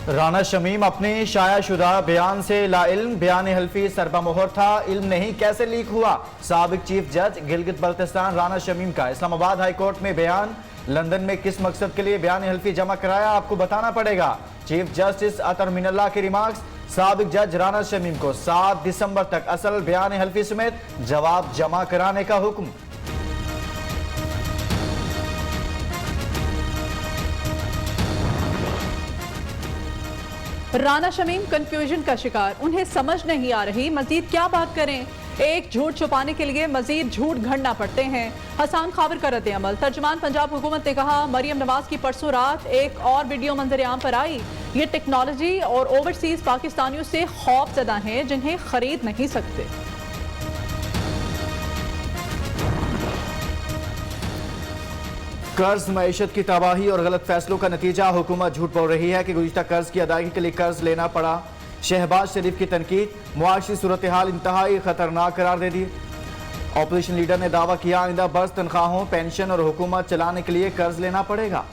राना शमीम अपने शायाशुदा बयान से लाइल्म, बयान हल्फी सरबमोहर था, इल्म नहीं कैसे लीक हुआ। साबिक चीफ जज गिलगित बल्तिस्तान राना शमीम का इस्लामाबाद हाई कोर्ट में बयान। लंदन में किस मकसद के लिए बयान हल्फी जमा कराया आपको बताना पड़ेगा। चीफ जस्टिस अतर मिनल्ला के रिमार्क्स। साबिक जज राना शमीम को 7 दिसंबर तक असल बयान हल्फी समेत जवाब जमा कराने का हुक्म। राना शमीम कंफ्यूजन का शिकार, उन्हें समझ नहीं आ रही मजीद क्या बात करें। एक झूठ छुपाने के लिए मजीद झूठ घड़ना पड़ते हैं। हसन खाबर का रद्द अमल। तर्जुमान पंजाब हुकूमत ने कहा, मरियम नवाज की परसों रात एक और वीडियो मंजर आम पर आई। ये टेक्नोलॉजी और ओवरसीज पाकिस्तानियों से खौफजदा हैं जिन्हें खरीद नहीं सकते। कर्ज मईशत की तबाही और गलत फैसलों का नतीजा। हुकूमत झूठ बोल रही है कि गुज़िश्ता कर्ज की अदायगी के लिए कर्ज लेना पड़ा। शहबाज शरीफ की तनकीद, मुआशी सूरत हाल इंतहाई खतरनाक करार दे दी। ऑपोजिशन लीडर ने दावा किया, आइंदा बर्स तनख्वाहों, पेंशन और हुकूमत चलाने के लिए कर्ज लेना पड़ेगा।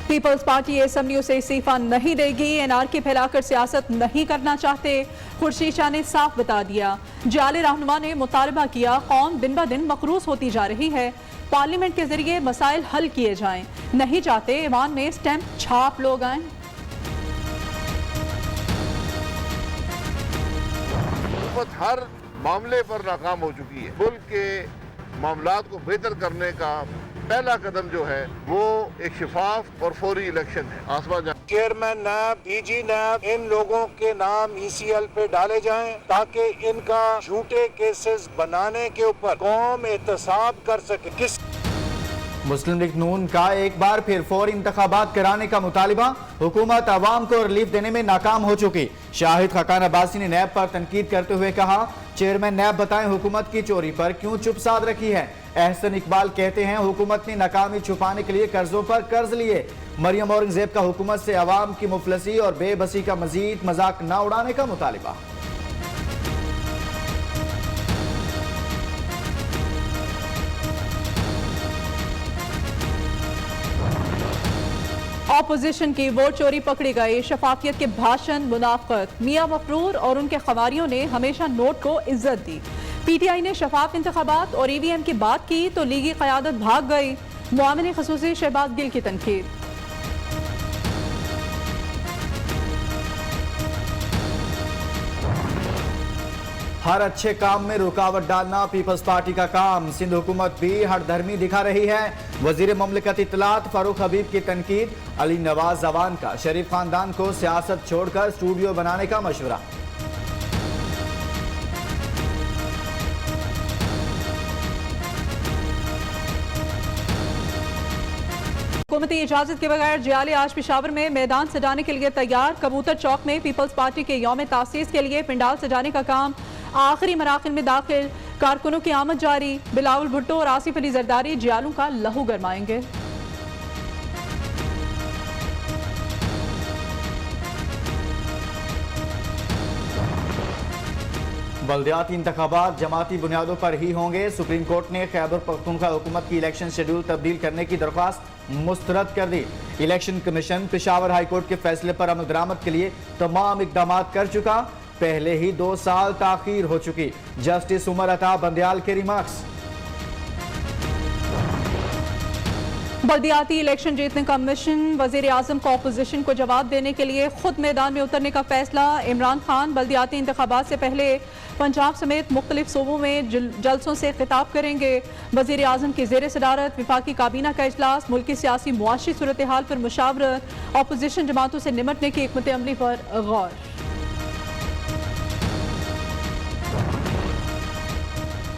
पीपल्स पार्टी असेंबलियों से इस्तीफा नहीं देगी। एनआरकी फैलाकर सियासत नहीं करना चाहते। खुर्शीद शाह ने साफ बता दिया। जाले रहनुमा ने मुतालबा किया, कौम दिन ब दिन मकरूस होती जा रही है, पार्लियामेंट के जरिए मसाइल हल किए जाएं। नहीं चाहते ईवान में स्टैंप छाप लोग आए। हुकूमत हर मामले पर नाकाम हो चुकी है। मुल्क के मामलात को बेहतर करने का पहला कदम जो है वो एक शिफाफ और फौरी इलेक्शन है। आसमान चेयरमैन नैब, डीजी नैब, इन लोगों के नाम ECL पे डाले जाएं ताकि इनका झूठे केसेस बनाने के ऊपर कौम एहतसाब कर सके। किस मुस्लिम लीग नून का एक बार फिर फौरी इंतखाबात कराने का मुतालिबा। हुकूमत अवाम को रिलीफ देने में नाकाम हो चुकी। शाहिद खकान अब्बासी ने नैब पर तनकीद करते हुए कहा, चेयरमैन नैब बताएं हुकूमत की चोरी पर क्यों चुप साध रखी है। एहसन इकबाल कहते हैं, हुकूमत ने नाकामी छुपाने के लिए कर्जों पर कर्ज लिए। मरियम औरंगजेब का हुकूमत से अवाम की मुफलसी और बेबसी का मजीद मजाक न उड़ाने का मुतालिबा। ऑपोजिशन की वोट चोरी पकड़ी गई। शफाफियत के भाषण, मुनाफकत। मियां मफरूर और उनके खवारियों ने हमेशा नोट को इज्जत दी। PTI ने शफाफ इंतखाबात और EVM की बात की तो लीगी क़यादत भाग गई। मुआविन ख़ुसूसी शहबाज गिल की तनकीद। हर अच्छे काम में रुकावट डालना पीपल्स पार्टी का काम। सिंध हुकूमत भी हर धर्मी दिखा रही है। वजीर ममलिकत इत्तलात फारूक हबीब की तनकीद। अली नवाज जवान का शरीफ खानदान को सियासत छोड़कर स्टूडियो बनाने का मशवरा। हुकूमती इजाजत के बगैर जियाले आज पेशावर में मैदान सजाने के लिए तैयार। कबूतर चौक में पीपल्स पार्टी के यौम तासीस के लिए पंडाल सजाने का काम आखिरी मराकिल में दाखिल। कारकुनों की आमद जारी। बिलावल भुट्टो और आसिफ अली जरदारी जियालों का लहू गरमाएंगे। बल्दियाती इंतखाबात जमाती बुनियादों पर ही होंगे। सुप्रीम कोर्ट ने खैबर पख्तूनख्वा हुकूमत की इलेक्शन शेड्यूल तब्दील करने की दरख्वास्त मुस्तरद कर दी। Election commission Peshawar high court के फैसले पर अमल दरामद के लिए तमाम इकदाम कर चुका। पहले ही 2 साल ताखीर हो चुकी। जस्टिस उमर अता बंदयाल के रिमार्क्स। बल्दियाती इलेक्शन जीतने का मिशन। वजीर आजम को अपोजिशन को जवाब देने के लिए खुद मैदान में उतरने का फैसला। इमरान खान बल्दियाती इंतखाबात से पहले पंजाब समेत मुख्तलिफ सूबों में जलसों से खिताब करेंगे। वजीर आजम की ज़ेर सदारत विफाकी काबीना का इजलास। मुल्क की सियासी मुआशी सूरत हाल पर मुशावरत। अपोजिशन जमातों से निमटने की हिकमत अमली पर गौर।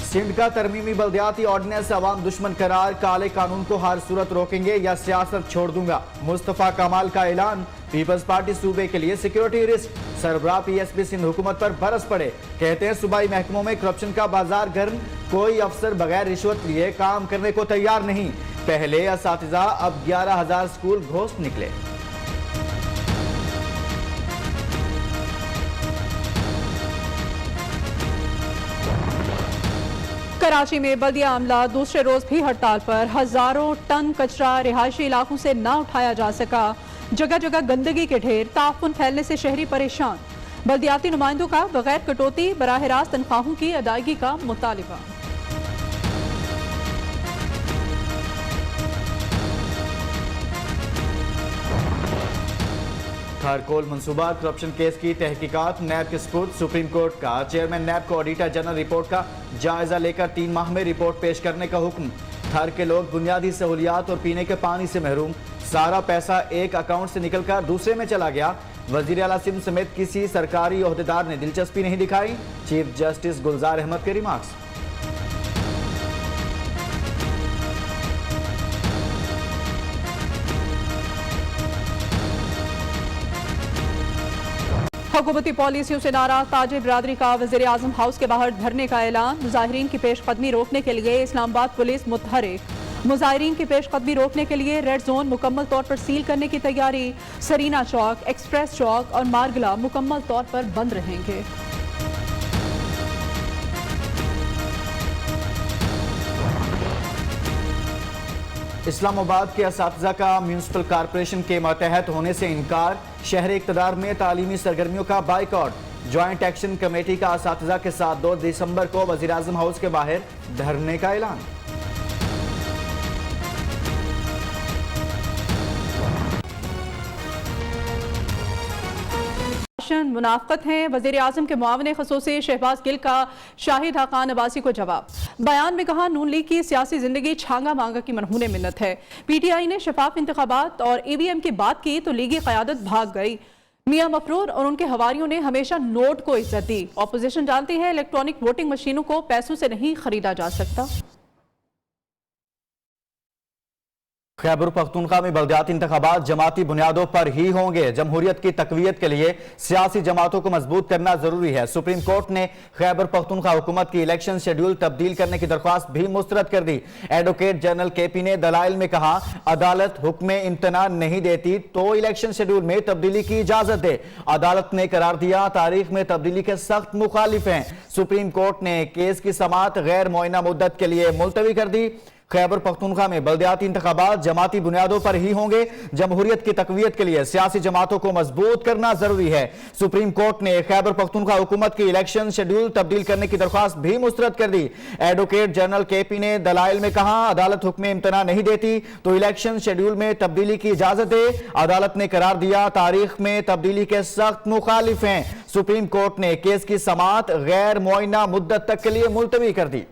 सिंध का तरमीमी बल्दियाती ऑर्डिनेंस अवाम दुश्मन करार। काले कानून को हर सूरत रोकेंगे या सियासत छोड़ दूंगा। मुस्तफा कमाल का ऐलान। पीपल्स पार्टी सूबे के लिए सिक्योरिटी रिस्क। सरबराह PSP सिंध हुकूमत पर बरस पड़े। कहते हैं सूबाई महकमों में करप्शन का बाजार गर्म। कोई अफसर बगैर रिश्वत लिए काम करने को तैयार नहीं। पहले असातिज़ा, अब 11,000 स्कूल घोस्ट निकले। कराची में बल्दिया अमला दूसरे रोज भी हड़ताल पर। हजारों टन कचरा रिहायशी इलाकों से ना उठाया जा सका। जगह जगह गंदगी के ढेर, ताफुन फैलने से शहरी परेशान। बल्दियाती नुमाइंदों का बगैर कटौती बराह रास्त तनख्वाहों की अदायगी का मुतालिबा। खारकोल मंसूबा करप्शन केस की तहकीकात नैब के सुपुर्द। सुप्रीम कोर्ट का चेयरमैन नैब को ऑडिटर जनरल रिपोर्ट का जायजा लेकर 3 माह में रिपोर्ट पेश करने का हुक्म। घर के लोग बुनियादी सहूलियात और पीने के पानी से महरूम। सारा पैसा एक अकाउंट से निकलकर दूसरे में चला गया। वजीर आला सिंध समेत किसी सरकारी ओहदेदार ने दिलचस्पी नहीं दिखाई। चीफ जस्टिस गुलजार अहमद के रिमार्क्स। हुकूमती पॉलिसियों से नाराज ताजिर बिरादरी का वज़ीर आज़म हाउस के बाहर धरने का ऐलान। मुजाहिरीन की पेशकदमी रोकने के लिए इस्लामाबाद पुलिस मुतहरिक। मुजाहिरीन की पेशकदमी रोकने के लिए रेड जोन मुकम्मल तौर पर सील करने की तैयारी। सरीना चौक, एक्सप्रेस चौक और मारगला मुकम्मल तौर पर बंद रहेंगे। इस्लामाबाद के असातिज़ा का म्यूनिसिपल कॉरपोरेशन के मातहत होने से इनकार। शहर इक़्तिदार में तालीमी सरगर्मियों का बाइकआउट। ज्वाइंट एक्शन कमेटी का असातिज़ा के साथ 2 दिसंबर को वज़ीर आज़म हाउस के बाहर धरने का ऐलान। मुनाफ़त हैं। वज़ीर आज़म के मुआविन ख़ुसूसी शहबाज गिल का शाहिद खान अब्बासी को जवाब। बयान में कहा, नून लीग की सियासी जिंदगी छांगा मांगा की मनहूने मिन्नत है। PTI ने शफाफ इंतखाबात और EVM की बात की तो लीगी क़यादत भाग गई। मियां मफरूर और उनके हवारियों ने हमेशा नोट को इज्जत दी। अपोजिशन जानती है इलेक्ट्रॉनिक वोटिंग मशीनों को पैसों से नहीं खरीदा जा सकता। खैबर पख्तूनख्वा में बल्दियाती इंतखाबात जमाती बुनियादों पर ही होंगे। जमहूरियत की तकवीयत के लिए सियासी जमातों को मजबूत करना जरूरी है। सुप्रीम कोर्ट ने खैबर पख्तूनख्वा हुकूमत की इलेक्शन शेड्यूल तब्दील करने की दरख्वास्त भी मुस्तरद कर दी। एडवोकेट जनरल KP ने दलाइल में कहा, अदालत हुक्म इम्तना नहीं देती तो इलेक्शन शेड्यूल में तब्दीली की इजाजत दे। अदालत ने करार दिया तारीख में तब्दीली के सख्त मुखालिफ हैं। सुप्रीम कोर्ट ने केस की समाअत गैर मुअय्यना मुद्दत के लिए मुलतवी कर दी। खैबर पख्तूनख्वा में बल्दियाती इंतखाबात जमाती बुनियादों पर ही होंगे। जमहूरियत की तकवीयत के लिए सियासी जमातों को मजबूत करना जरूरी है। सुप्रीम कोर्ट ने खैबर पख्तूनख्वा हुकूमत की इलेक्शन शेड्यूल तब्दील करने की दरख्वास्त भी मुस्तरद कर दी। एडवोकेट जनरल KP ने दलाइल में कहा, अदालत हुक्म इम्तना नहीं देती तो इलेक्शन शेड्यूल में तब्दीली की इजाजत दे। अदालत ने करार दिया तारीख में तब्दीली के सख्त मुखालिफ हैं। सुप्रीम कोर्ट ने केस की समाअत गैर मुअय्यना मुद्दत तक के लिए मुलतवी कर दी।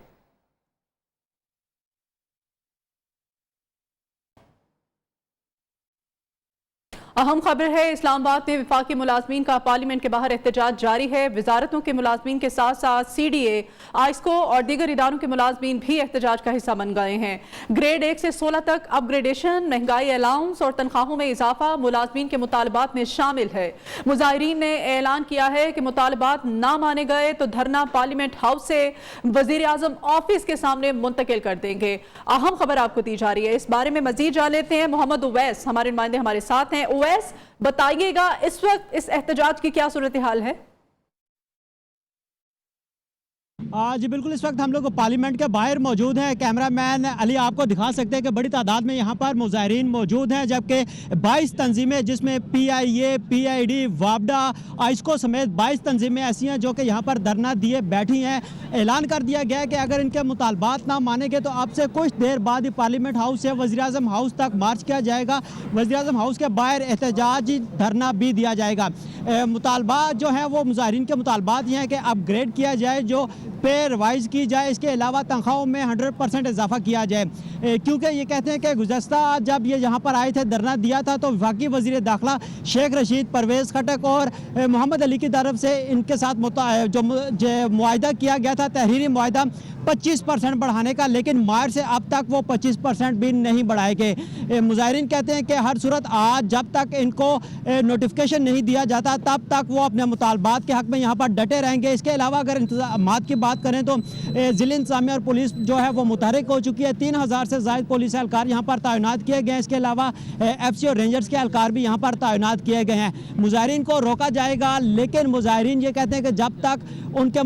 अहम खबर है, इस्लामाबाद में वफाकी मुलाजमीन का पार्लियामेंट के बाहर एहतजाज जारी है। वजारतों के मुलाजमीन के साथ साथ CDA, आइस्को और दीगर इदारों के मुलाजमीन भी एहतजाज का हिस्सा बन गए हैं। ग्रेड 1 से 16 तक अपग्रेडेशन, महंगाई अलाउंस और तनख्वाहों में इजाफा मुलाजमीन के मुतालबात में शामिल है। मुजाहिरीन ने ऐलान किया है कि मुतालबात ना माने गए तो धरना पार्लियामेंट हाउस से वजीर आजम ऑफिस के सामने मुंतकिल कर देंगे। अहम खबर आपको दी जा रही है। इस बारे में मजीद जान लेते हैं। मोहम्मद उवैस हमारे नुमाइंदे हमारे साथ हैं। उवैस, बताइएगा इस वक्त इस एहतजाज की क्या सूरत हाल है? जी बिल्कुल, इस वक्त हम लोग पार्लियामेंट के बाहर मौजूद हैं। कैमरामैन अली आपको दिखा सकते हैं कि बड़ी तादाद में यहाँ पर मुजाहिरीन मौजूद हैं, जबकि 22 तंजीमें जिसमें PIA, PID, वापडा, आइस्को समेत 22 तंजीमें ऐसी हैं जो कि यहाँ पर धरना दिए बैठी हैं। ऐलान कर दिया गया है कि अगर इनके मुतालबात ना मानेंगे तो अब से कुछ देर बाद ही पार्लियामेंट हाउस से वज़ीर आज़म हाउस तक मार्च किया जाएगा। वज़ीर आज़म हाउस के बाहर एहतजाजी धरना भी दिया जाएगा। मुतालबात जो है वो मुजाहिरीन के मुतालबात ये हैं कि अपग्रेड किया जाए, जो पे रिवाइज की जाए, इसके अलावा तनख्वाहों में 100% इजाफा किया जाए। क्योंकि ये कहते हैं कि गुज़श्ता जब ये यहाँ पर आए थे, धरना दिया था, तो वफाकी वज़ीर दाखिला शेख रशीद, परवेज़ खटक और मोहम्मद अली की तरफ से इनके साथ जो मुआहदा किया गया था, तहरीरी मुआहदा 25% बढ़ाने का, लेकिन मार्च से अब तक वो 25% भी नहीं बढ़ाए गए। मुजाहिरीन कहते हैं कि हर सूरत आज जब तक इनको नोटिफिकेशन नहीं दिया जाता तब तक वो अपने मुतालबात के हक में यहाँ पर डटे रहेंगे। इसके अलावा अगर इंतजामात की बात करें तो ज़िला इंतज़ामिया और पुलिस जो है वो मुतहरिक हो चुकी है। 3000 से ज़ायद पुलिस एहलकार यहाँ पर तैनात किए गए हैं। इसके अलावा FC और रेंजर्स के एहलकार भी यहाँ पर तैनात किए गए हैं। मुजाहिरीन को रोका जाएगा, लेकिन मुजाहिरीन ये कहते हैं कि जब तक उनके